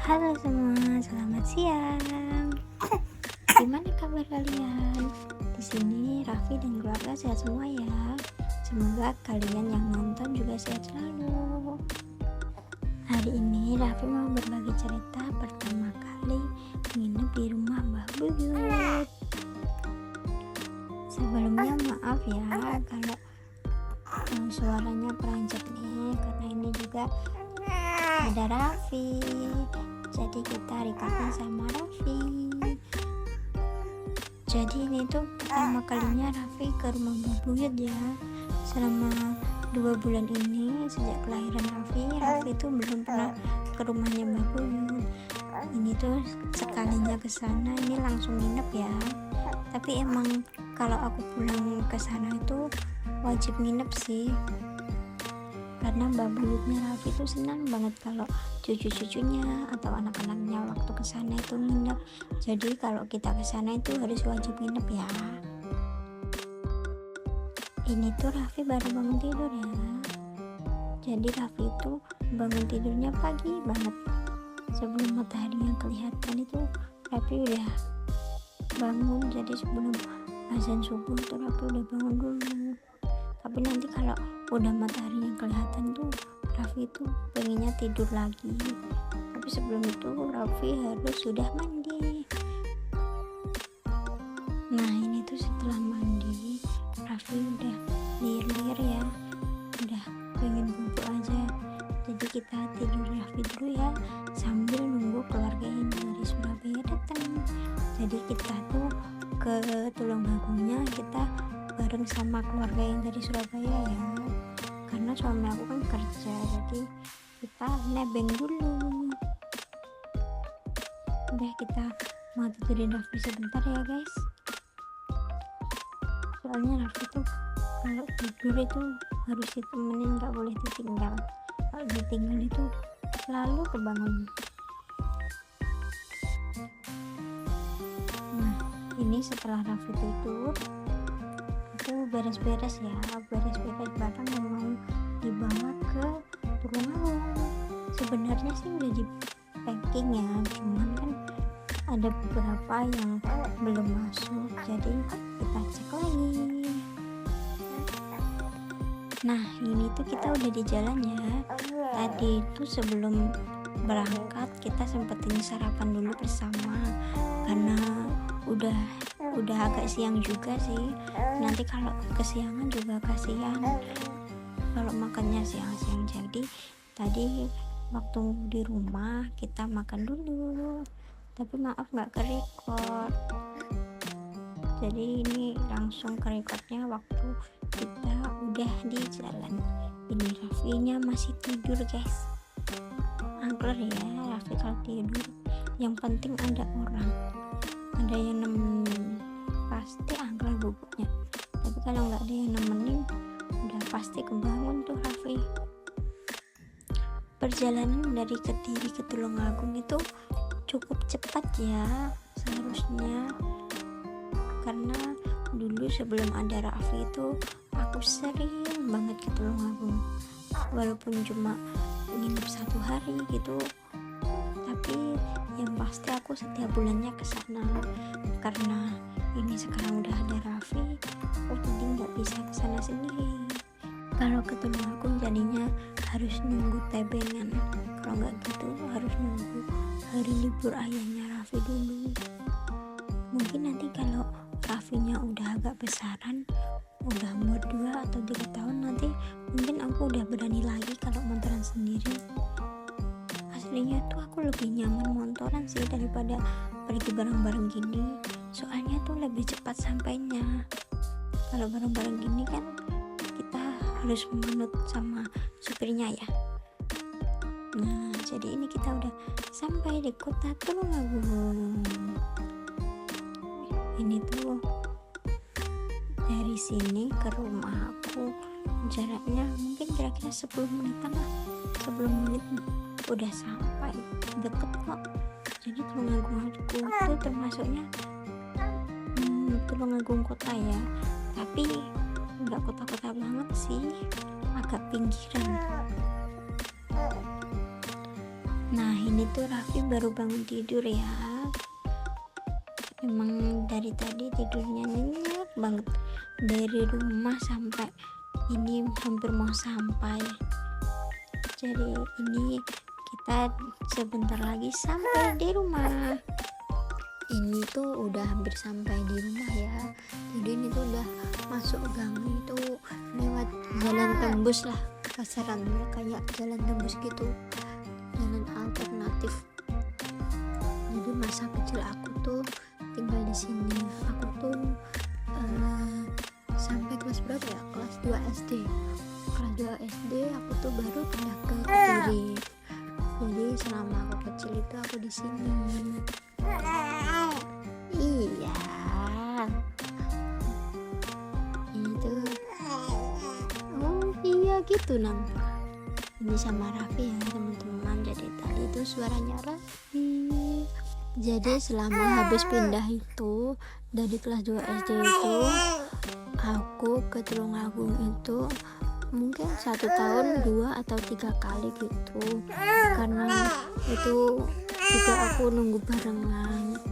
Halo semua, selamat siang. Gimana kabar kalian? Di sini Raffi dan keluarga sehat semua ya. Semoga kalian yang nonton juga sehat selalu. Hari ini Raffi mau berbagi cerita pertama kali nginep di rumah Mbah Buyut. Sebelumnya maaf ya kalau suaranya perancet nih, karena ini juga ada Raffi, jadi kita recordnya sama Raffi. Jadi ini tuh pertama kalinya Raffi ke rumah Mbah Buyut ya. Selama 2 bulan ini sejak kelahiran Raffi tuh belum pernah ke rumahnya Mbah Buyut. Ini tuh sekalinya ke sana ini langsung nginep ya. Tapi emang kalau aku pulang ke sana itu wajib nginep sih, karena Mbah Buyutnya Raffi itu senang banget kalau cucu-cucunya atau anak-anaknya waktu kesana itu nginep. Jadi kalau kita kesana itu harus wajib nginep ya. Ini tuh Raffi baru bangun tidur ya. Jadi Raffi itu bangun tidurnya pagi banget, sebelum mataharinya kelihatan itu Raffi udah bangun. Jadi sebelum azan subuh tuh Raffi udah bangun dulu. Tapi nanti kalau udah mataharinya kelihatan tuh Raffi itu pengennya tidur lagi. Tapi sebelum itu Raffi harus sudah mandi. Nah ini tuh setelah mandi Raffi udah liur ya, udah pengen bubuk aja. Jadi kita tidur Raffi dulu ya, sambil nunggu keluarga yang dari Surabaya datang. Jadi kita tuh ke Tulunggagungnya kita bareng sama keluarga yang dari Surabaya ya, karena suami aku kan kerja, jadi kita nebeng dulu. Udah, kita mau tidurin Raffi sebentar ya guys, soalnya Raffi tuh kalau tidur itu harus ditemenin, gak boleh ditinggal. Kalau ditinggal itu selalu kebangun. Nah ini setelah Raffi tidur aku beres-beres barang yang mau dibawa ke Tulungagung. Sebenarnya sih udah di packing ya, cuman kan ada beberapa yang belum masuk, jadi kita cek lagi. Nah ini tuh kita udah di jalan ya. Tadi itu sebelum berangkat kita sempetin sarapan dulu bersama, karena udah agak siang juga sih. Nanti kalau kesiangan juga kasihan kalau makannya siang-siang. Jadi tadi waktu di rumah kita makan dulu, tapi maaf nggak ke record. Jadi ini langsung ke recordnya waktu kita udah di jalan. Ini Raffinya masih tidur guys, angker ya Raffi kalau tidur. Yang penting ada orang, ada yang nemenin, pasti angker bubuknya. Tapi kalau nggak ada yang nemenin udah pasti kebangun tuh Raffi. Perjalanan dari Kediri ke Tulungagung itu cukup cepat ya seharusnya, karena dulu sebelum ada Raffi itu aku sering banget ke Tulungagung, walaupun cuma nginep 1 hari gitu, tapi yang pasti aku setiap bulannya ke sana. Karena ini sekarang udah ada Raffi, aku jadi nggak bisa ke sana sendiri. Kalau ke Tulungagung jadinya harus nunggu tebengan, kalau nggak gitu harus nunggu hari libur ayahnya Raffi dulu. Mungkin nanti kalau Raffinya udah agak besaran, udah umur 2 atau 3 tahun, nanti mungkin aku udah berani lagi kalau motoran sendiri. Aslinya tuh aku lebih nyaman motoran sih daripada pergi bareng-bareng gini, soalnya tuh lebih cepat sampainya. Kalau bareng-bareng gini kan kita harus menurut sama supirnya ya. Nah jadi ini kita udah sampai di kota Tulungagung. Ini tuh dari sini ke rumah aku jaraknya mungkin kira-kira 10 menitan lah, 10 menit udah sampai, deket kok. Jadi Tulungagung aku itu termasuknya Tulungagung kota ya, tapi nggak kota-kota banget sih, agak pinggiran. Nah ini tuh Raffi baru bangun tidur ya. Emang dari tadi tidurnya nyenyak banget, dari rumah sampai ini hampir mau sampai. Jadi ini kita sebentar lagi sampai di rumah. Ini tuh udah hampir sampai di rumah ya. Jadi ini tuh udah masuk gang itu, lewat jalan tembus lah kasarannya, kayak jalan tembus gitu, jalan alternatif. Jadi masa kecil aku tuh tinggal di sini. Aku tuh sampai kelas berapa ya? Kelas 2 SD. Kelas 2 SD aku tuh baru pindah ke Kediri. Jadi selama aku kecil itu aku di sini. Iya. Ini tuh. Oh iya gitu Nang. Ini sama Raffi ya teman-teman. Jadi tadi itu suaranya Raffi. Jadi selama habis pindah itu dari kelas 2 SD itu, aku ke Tulungagung itu mungkin 1 tahun 2 atau 3 kali gitu, karena itu juga aku nunggu barengan.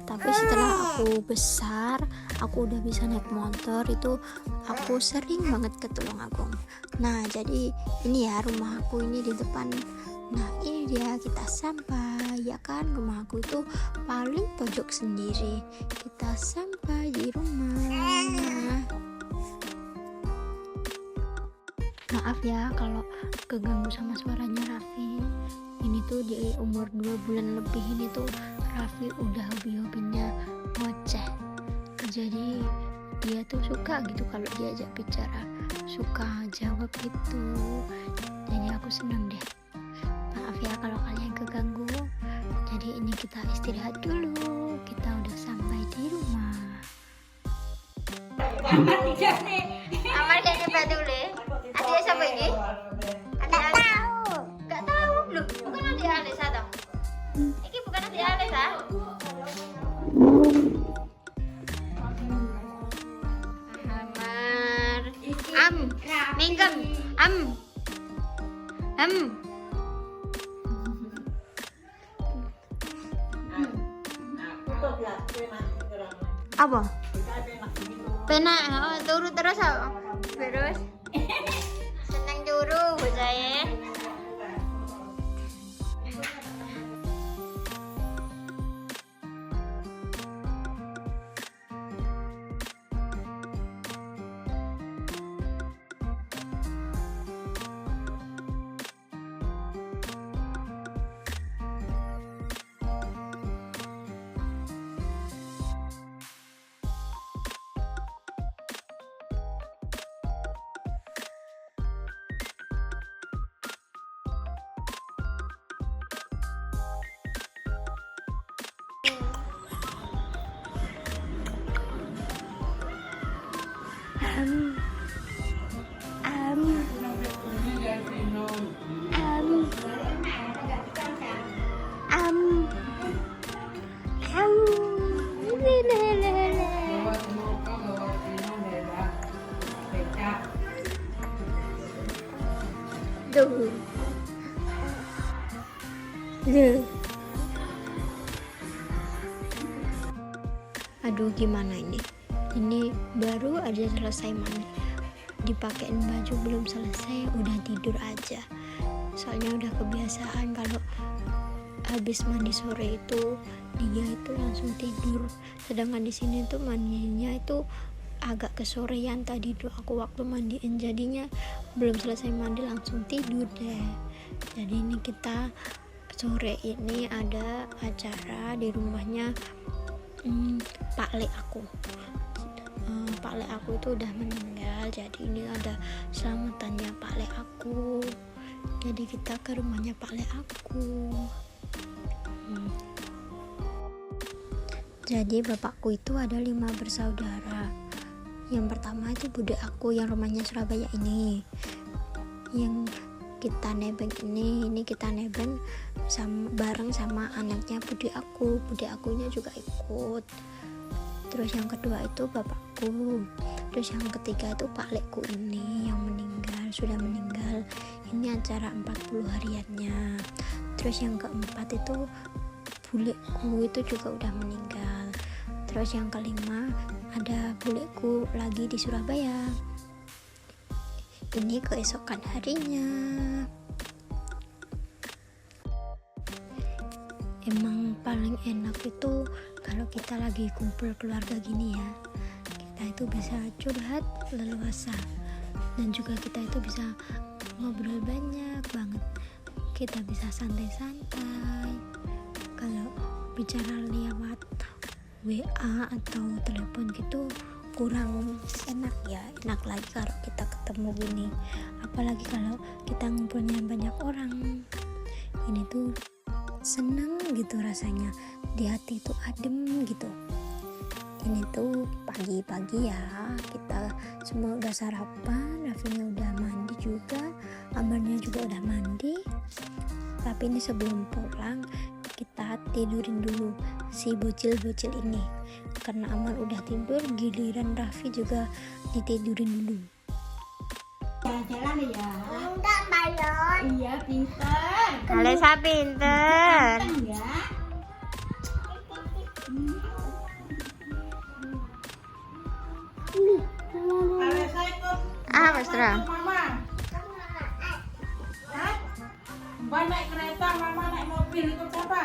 Tapi setelah aku besar, aku udah bisa naik motor, itu aku sering banget ke Tulungagung. Nah jadi ini ya rumah aku ini di depan. Nah ini dia, kita sampai ya kan, rumah aku itu paling pojok sendiri. Kita sampai di rumah. Maaf ya kalau keganggu sama suaranya Raffi. Ini tuh di umur 2 bulan lebih ini tuh Raffi udah hobi-hobinya ngoceh. Jadi dia tuh suka gitu kalau diajak bicara, suka jawab gitu. Jadi aku seneng deh. Maaf ya kalau kalian keganggu. Jadi ini kita istirahat dulu. Kita udah sampai di rumah. Amal jadi batu le. Adik siapa ini? Adik tahu. Enggak tahu loh. Bukan adik Alisa toh. Ini bukan adik Alisa. Amar. Minggem. Apa? Pena, turu terus apa? Terus? Senang turu, saya. Aduh gimana ini? Ini baru aja selesai mandi, dipakein baju belum selesai udah tidur aja. Soalnya udah kebiasaan kalau habis mandi sore itu dia itu langsung tidur. Sedangkan di sini tuh mandinya itu agak kesorean tadi tuh aku waktu mandiin, jadinya belum selesai mandi langsung tidur deh. Jadi ini kita sore ini ada acara di rumahnya Pak Le aku. Pak Le aku itu udah meninggal, jadi ini ada selamatannya Pak Le aku. Jadi kita ke rumahnya Pak Le aku. Jadi bapakku itu ada 5 bersaudara. Yang pertama itu bude aku yang rumahnya Surabaya ini, yang kita nebeng ini kita nebeng bareng sama anaknya bude akunya juga ikut. Terus yang kedua itu bapakku. Terus yang ketiga itu Pak Lekku ini yang sudah meninggal. Ini acara 40 hariannya. Terus yang keempat itu buleku itu juga udah meninggal. Terus yang kelima ada buleku lagi di Surabaya. Ini keesokan harinya. Emang paling enak itu kalau kita lagi kumpul keluarga gini ya, kita itu bisa curhat leluasa, dan juga kita itu bisa ngobrol banyak banget. Kita bisa santai-santai. Kalau bicara lewat WA atau telepon gitu kurang enak ya. Enak lagi kalau kita ketemu gini, apalagi kalau kita ngumpulnya banyak orang. Ini tuh seneng gitu rasanya, di hati tuh adem gitu. Ini tuh pagi-pagi ya, kita semua udah sarapan, Rafinya udah mandi juga, Amarnya juga udah mandi. Tapi ini sebelum pulang kita tidurin dulu si bocil-bocil ini, karena Amar udah tidur, giliran Raffi juga ditidurin dulu. Jalan-jalan ya. Enggak, Bayon. Iya, pinter. Alesa pinter. Ya. Alesa ikut. Mesra. Mama. Hah? Mbak naik kereta, Mama naik mobil, ikut siapa?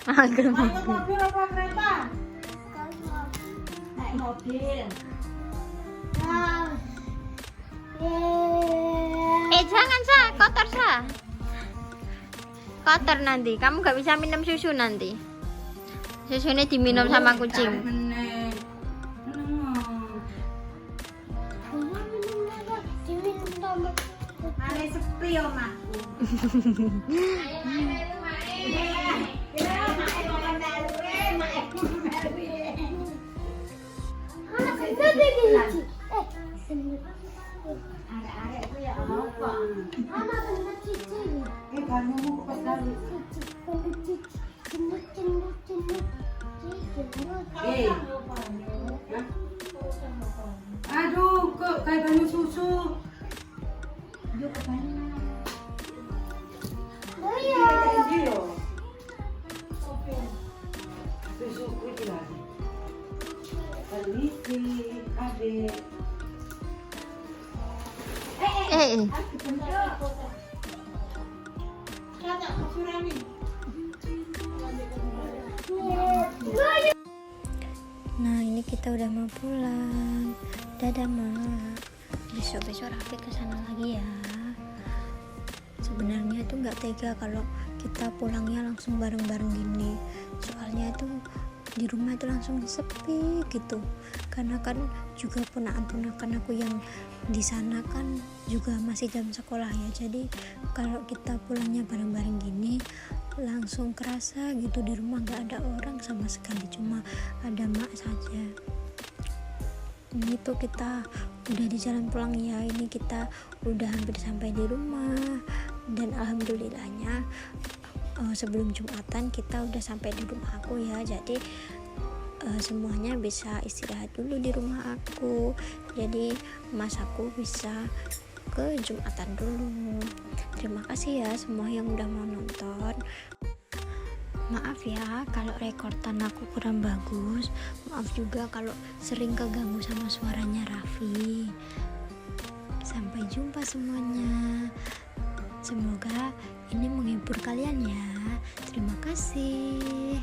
Aku Ikut mobil apa kereta? Naik mobil. Jangan kotor kotor nanti, kamu gak bisa minum susu nanti. Susunya diminum sama kucing. Ale sepi omaku. Aduh, kok kayak banyu susu. Yuk ke banyu. Susu kucing lagi. Permisi, adik. Nah, ini kita udah mau pulang. Dadah, Mak. Besok-besok Raffi kesana lagi ya. Sebenarnya tuh nggak tega kalau kita pulangnya langsung bareng-bareng gini. Soalnya tuh di rumah itu langsung sepi gitu, karena kan juga ponakan-ponakan aku yang di sana kan juga masih jam sekolah ya. Jadi kalau kita pulangnya bareng-bareng gini langsung kerasa gitu, di rumah nggak ada orang sama sekali, cuma ada Mak saja. Ini tuh kita udah di jalan pulang ya. Ini kita udah hampir sampai di rumah, dan alhamdulillahnya sebelum Jumatan kita udah sampai di rumah aku ya. Jadi semuanya bisa istirahat dulu di rumah aku. Jadi mas aku bisa ke Jumatan dulu. Terima kasih ya semua yang udah mau nonton. Maaf ya kalau rekordan aku kurang bagus. Maaf juga kalau sering keganggu sama suaranya Raffi. Sampai jumpa semuanya. Semoga ini menghibur kalian ya. Terima kasih.